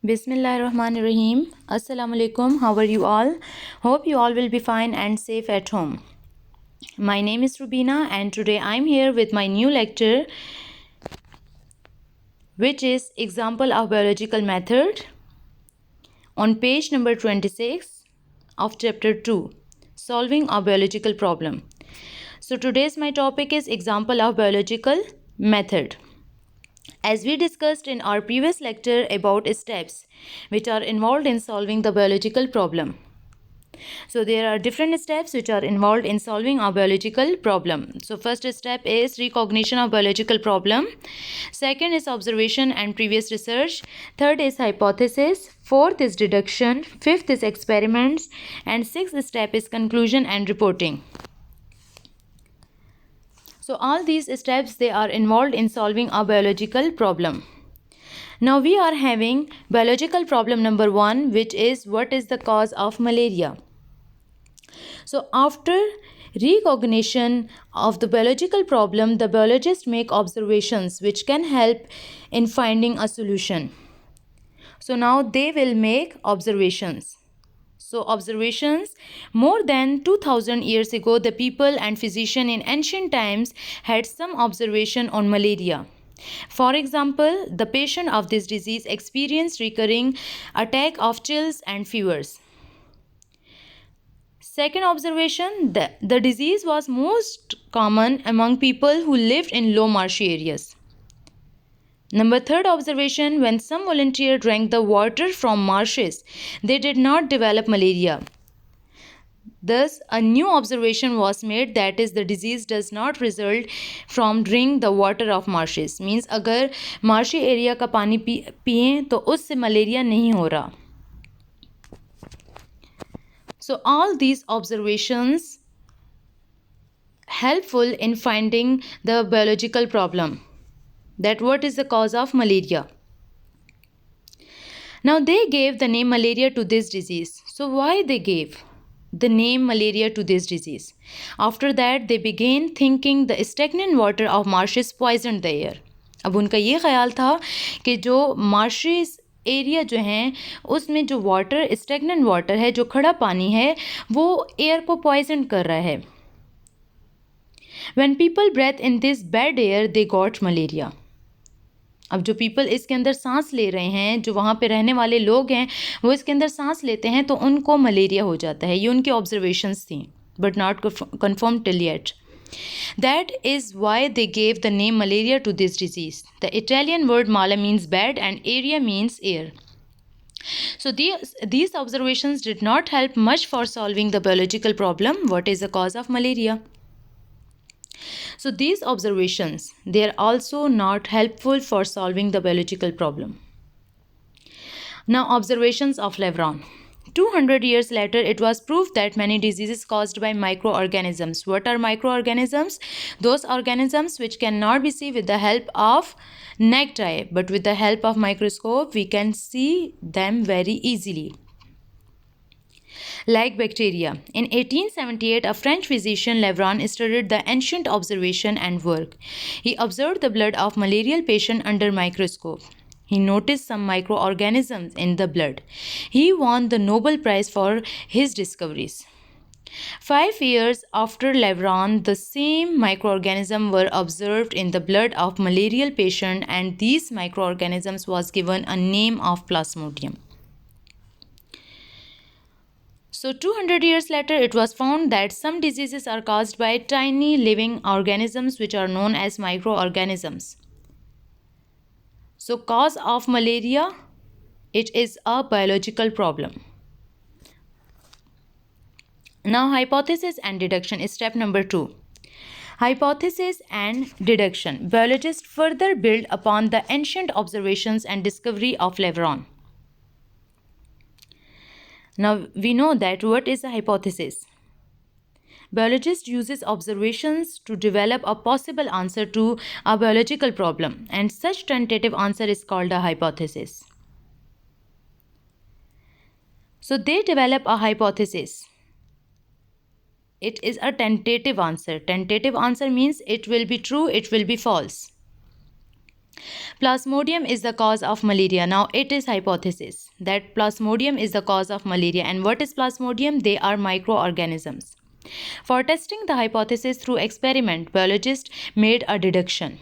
Bismillahirrahmanirrahim. Assalamu alaikum. How are you all? Hope you all will be fine and safe at home. My name is Rubina and today I'm here with my new lecture, which is example of biological method on page number 26 of chapter 2, solving a biological problem. So today's my topic is example of biological method. As we discussed in our previous lecture about steps which are involved in solving the biological problem. So there are different steps which are involved in solving a biological problem. So first step is recognition of biological problem. Second is observation and previous research. Third is hypothesis. Fourth is deduction. Fifth is experiments. And sixth step is conclusion and reporting. So all these steps, they are involved in solving a biological problem. Now we are having biological problem number 1, which is what is the cause of malaria. So after recognition of the biological problem, the biologists make observations which can help in finding a solution. So now they will make observations. So observations, more than 2000 years ago, the people and physicians in ancient times had some observation on malaria. For example, the patient of this disease experienced recurring attack of chills and fevers. Second observation, the disease was most common among people who lived in low marshy areas. Number third observation, when some volunteer drank the water from marshes, they did not develop malaria. Thus, a new observation was made, that is, the disease does not result from drinking the water of marshes. Means अगर marshy area का पानी पिएं तो उससे malaria नहीं हो रहा. So all these observations helpful in finding the biological problem, that what is the cause of malaria. Now they gave the name malaria to this disease. So why they gave the name malaria to this disease? After that they began thinking the stagnant water of marshes poisoned the air. अब उनका ये ख्याल था कि जो marshes area जो हैं उसमें जो वाटर स्टेगनेंट वाटर है, जो खड़ा पानी है, वो एयर को पॉइजन कर रहा है. When people breathe in this bad air, they got malaria. अब जो पीपल इसके अंदर सांस ले रहे हैं, जो वहाँ पे रहने वाले लोग हैं, वो इसके अंदर सांस लेते हैं तो उनको मलेरिया हो जाता है. ये उनकी ऑब्जर्वेशंस थी, but not confirm till yet. That is why they gave the name malaria to this disease. The Italian word mala means bad and area means air. So these observations did not help much for solving the biological problem. What is the cause of malaria? So these observations, they are also not helpful for solving the biological problem. Now observations of Levron. 200 years later, it was proved that many diseases caused by microorganisms. What are microorganisms? Those organisms which cannot be seen with the help of naked eye, but with the help of microscope, we can see them very easily. Like bacteria. In 1878, a French physician, Levron, studied the ancient observation and work. He observed the blood of malarial patient under microscope. He noticed some microorganisms in the blood. He won the Nobel Prize for his discoveries. 5 years after Levron, the same microorganisms were observed in the blood of malarial patient, and these microorganisms was given a name of Plasmodium. So 200 years later, it was found that some diseases are caused by tiny living organisms which are known as microorganisms. So cause of malaria, it is a biological problem. Now hypothesis and deduction is step number 2. Hypothesis and deduction. Biologists further build upon the ancient observations and discovery of Levron. Now we know that what is a hypothesis. Biologist uses observations to develop a possible answer to a biological problem, and such tentative answer is called a hypothesis. So they develop a hypothesis. It is a tentative answer. Tentative answer means it will be true, it will be false. Plasmodium is the cause of malaria. Now it is hypothesis that Plasmodium is the cause of malaria. And what is Plasmodium? They are microorganisms. For testing the hypothesis through experiment, biologists made a deduction.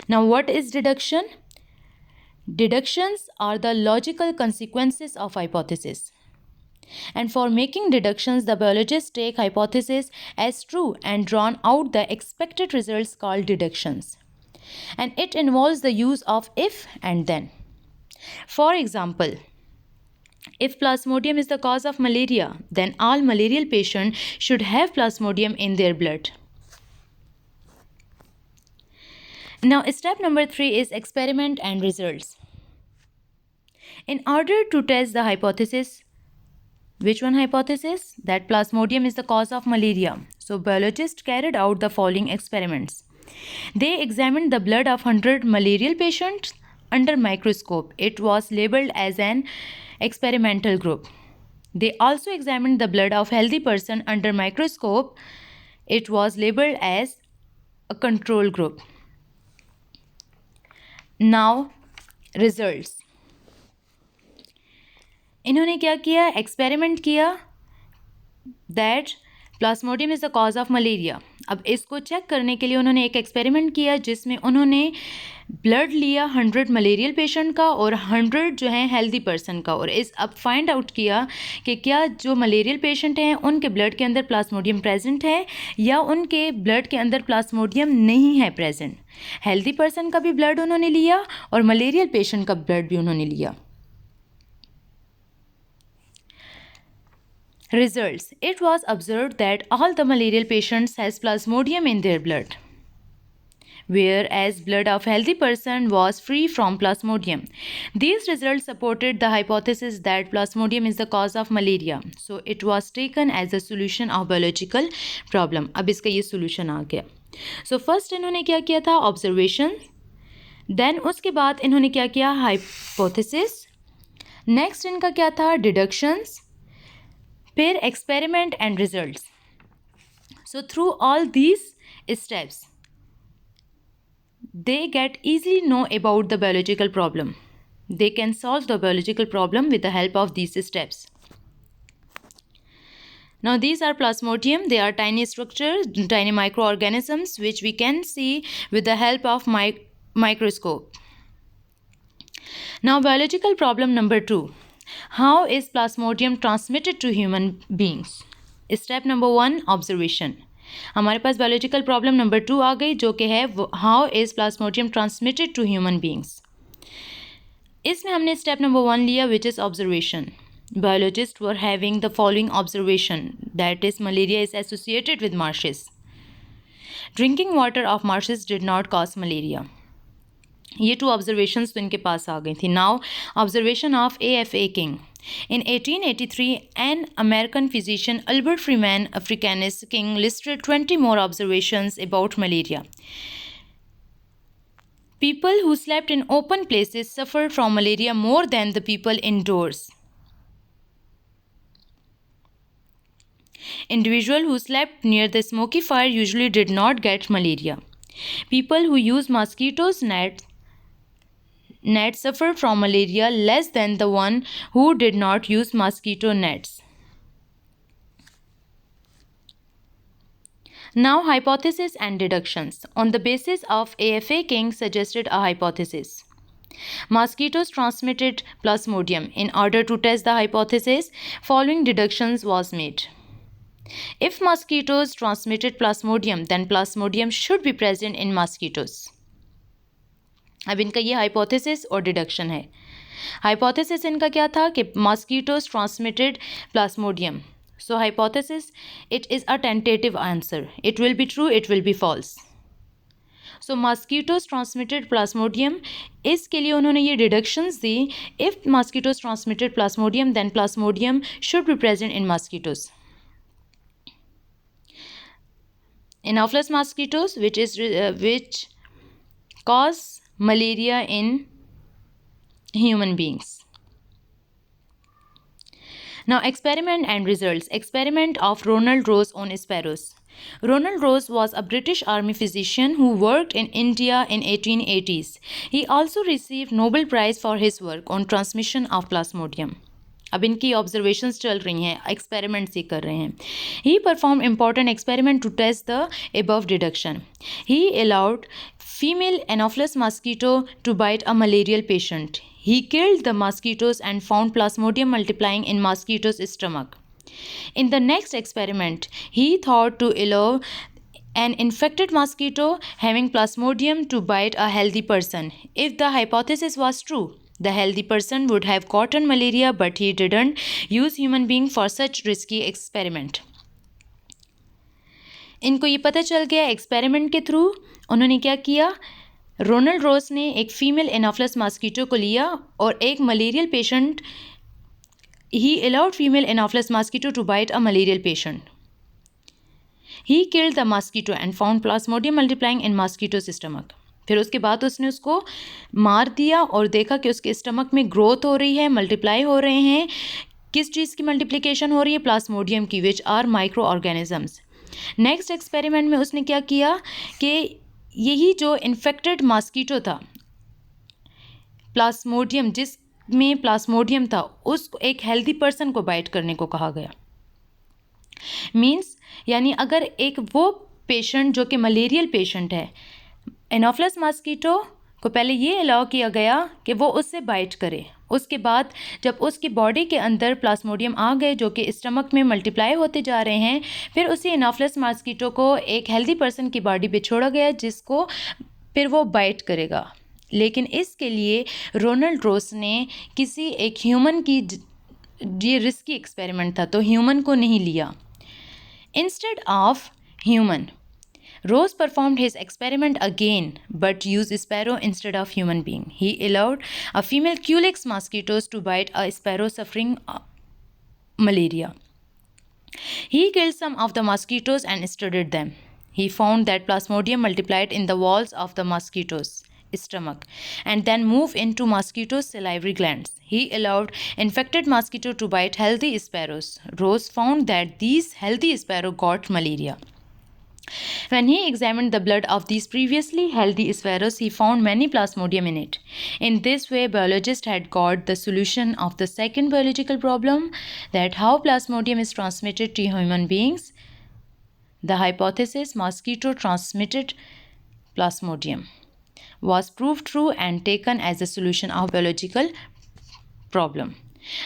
Now what is deduction? Deductions are the logical consequences of hypothesis. And for making deductions, the biologists take hypothesis as true and drawn out the expected results called deductions. And it involves the use of if and then. For example, if Plasmodium is the cause of malaria, then all malarial patients should have Plasmodium in their blood. Now, step number 3 is experiment and results. In order to test the hypothesis, which one hypothesis? That Plasmodium is the cause of malaria. So, biologists carried out the following experiments. They examined the blood of 100 malarial patients under microscope. It was labeled as an experimental group. They also examined the blood of healthy person under microscope. It was labeled as a control group. Now, results. इन्होंने क्या किया? Experiment किया that Plasmodium is the cause of malaria. अब इसको check करने के लिए उन्होंने एक एक्सपेरिमेंट किया जिसमें उन्होंने ब्लड लिया 100 मलेरियल पेशेंट का और 100 जो है हेल्दी पर्सन का, और इस अब फाइंड आउट किया कि क्या जो मलेरियल पेशेंट हैं उनके ब्लड के अंदर प्लाज्मोडियम प्रेजेंट है या उनके ब्लड के अंदर प्लाज्मोडियम नहीं है प्रेजेंट. हेल्दी पर्सन का भी ब्लड उन्होंने लिया और मलेरियल पेशेंट का ब्लड भी उन्होंने लिया. Results. It was observed that all the malarial patients has Plasmodium in their blood, whereas blood of healthy person was free from Plasmodium. These results supported the hypothesis that Plasmodium is the cause of malaria. So it was taken as a solution of biological problem. अब इसका ये solution आ गया. So first इन्होंने क्या किया था? Observation. Then उसके बाद इन्होंने क्या किया? Hypothesis. Next इनका क्या था? Deductions. Pair experiment and results. So through all these steps, they get easily know about the biological problem. They can solve the biological problem with the help of these steps. Now these are Plasmodium. They are tiny structures, tiny microorganisms which we can see with the help of microscope. Now biological problem number 2. How is Plasmodium transmitted to human beings? Step number 1, observation. हमारे पास biological problem number 2 आ गई जो कि है how is Plasmodium transmitted to human beings. इसमें हमने step number 1 लिया which is observation. Biologists were having the following observation, that is malaria is associated with marshes. Drinking water of marshes did not cause malaria. ये 2 observations तो इनके पास आ गई थी. Now observation of A.F.A. King. In 1883, an American physician, Albert Freeman Africanus King, listed 20 more observations about malaria. People who slept in open places suffered from malaria more than the people indoors. Individuals who slept near the smoky fire usually did not get malaria. People who use mosquitoes nets suffered from malaria less than the one who did not use mosquito nets. Now hypothesis and deductions. On the basis of A.F.A. King suggested a hypothesis. Mosquitoes transmitted Plasmodium. In order to test the hypothesis, following deductions was made. If mosquitoes transmitted Plasmodium, then Plasmodium should be present in mosquitoes. अब इनका ये hypothesis और deduction है. Hypothesis इनका क्या था कि mosquitoes transmitted plasmodium. So hypothesis it is a tentative answer. It will be true, it will be false. So mosquitoes transmitted plasmodium, इसके लिए उन्होंने ये डिडक्शंस दी. If mosquitoes transmitted plasmodium then plasmodium should be present in mosquitoes. Anopheles mosquitoes which cause malaria in human beings. Now, experiment and results. Experiment of Ronald Rose on sparrows. Ronald Rose was a British army physician who worked in India in 1880s. He also received Nobel Prize for his work on transmission of Plasmodium. अब इनकी observations चल रही हैं, experiments ही कर रहे हैं. He perform important experiment to test the above deduction. He allowed female Anopheles mosquito to bite a malarial patient. He killed the mosquitoes and found Plasmodium multiplying in mosquitoes' stomach. In the next experiment, he thought to allow an infected mosquito having Plasmodium to bite a healthy person. If the hypothesis was true, the healthy person would have gotten malaria, but he didn't use human being for such risky experiment. इनको ये पता चल गया experiment के through. उन्होंने क्या किया? Ronald रोज ने एक फीमेल एनोफिलस मॉस्किटो को लिया और एक malarial patient, he allowed female Anopheles mosquito to bite a malarial patient. He killed the mosquito and found Plasmodium multiplying in mosquito's stomach. फिर उसके बाद उसने उसको मार दिया और देखा कि उसके स्टमक में ग्रोथ हो रही है, मल्टीप्लाई हो रहे हैं. किस चीज़ की मल्टीप्लिकेशन हो रही है? प्लास्मोडियम की, which are micro organisms. Next experiment में उसने क्या किया कि यही जो इन्फेक्टेड मॉस्किटो था, प्लास्मोडियम जिसमें प्लास्मोडियम था, उसको एक हेल्दी पर्सन को बाइट करने को कहा गया. मीन्स यानी अगर एक वो पेशेंट जो कि मलेरियल पेशेंट है, एनोफिलस मॉस्किटो को पहले ये अलाउ किया गया कि वो उससे बाइट करे. उसके बाद जब उसकी बॉडी के अंदर प्लास्मोडियम आ गए जो कि स्टमक में मल्टीप्लाई होते जा रहे हैं, फिर उसी एनोफिलस मॉस्किटो को एक हेल्दी पर्सन की बॉडी पे छोड़ा गया जिसको फिर वो बाइट करेगा. लेकिन इसके लिए रोनाल्ड रोज ने किसी एक ह्यूमन की, ये रिस्की एक्सपेरिमेंट था तो ह्यूमन को नहीं लिया. Instead of human, Rose performed his experiment again but used sparrow instead of human being. He allowed a female Culex mosquitoes to bite a sparrow suffering malaria. He killed some of the mosquitoes and studied them. He found that Plasmodium multiplied in the walls of the mosquitoes' stomach and then moved into mosquitoes' salivary glands. He allowed infected mosquito to bite healthy sparrows. Rose found that these healthy sparrows got malaria. When he examined the blood of these previously healthy sparrows, he found many Plasmodium in it. In this way, biologists had got the solution of the second biological problem, that how Plasmodium is transmitted to human beings. The hypothesis mosquito transmitted Plasmodium was proved true and taken as the solution of biological problem.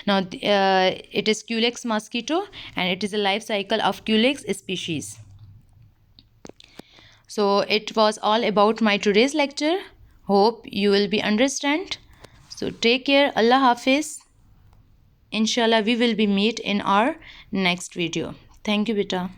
Now, it is Culex mosquito and it is a life cycle of Culex species. So it was all about my today's lecture. Hope you will be understand. So take care. Allah Hafiz. Inshallah we will be meet in our next video. Thank you beta.